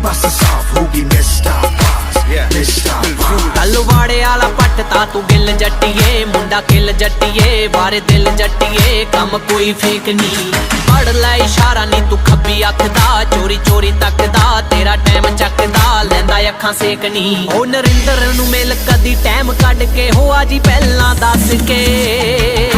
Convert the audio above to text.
ਬਸ ਸਾਫ ਹੋਗੀ ਮਿਸਟਰ ਪਾਸ ਮਿਸਟਰ ਤਲਵਾੜੇ ਵਾਲਾ ਪੱਟ ਤਾਂ ਤੂੰ ਗਿੱਲ ਜੱਟੀਏ, ਮੁੰਡਾ ਕਿੱਲ ਜੱਟੀਏ, ਬਾਰੇ ਦਿਲ ਜੱਟੀਏ, ਕੰਮ ਕੋਈ ਫੇਕ ਨੀ। ਪੜ ਲੈ ਇਸ਼ਾਰਾ ਨੀ ਤੂੰ ਖੱਬੀ ਅੱਖ ਦਾ, ਚੋਰੀ ਚੋਰੀ ਤੱਕਦਾ, ਤੇਰਾ ਟਾਈਮ ਚੱਕਦਾ, ਲੈਂਦਾ ਅੱਖਾਂ ਸੇਕ ਨੀ। ਉਹ ਨਰਿੰਦਰ ਨੂੰ ਮਿਲ ਕਦੀ ਟਾਈਮ ਕੱਢ ਕੇ, ਹੋ ਆ ਜੀ ਪਹਿਲਾਂ ਦੱਸ ਕੇ।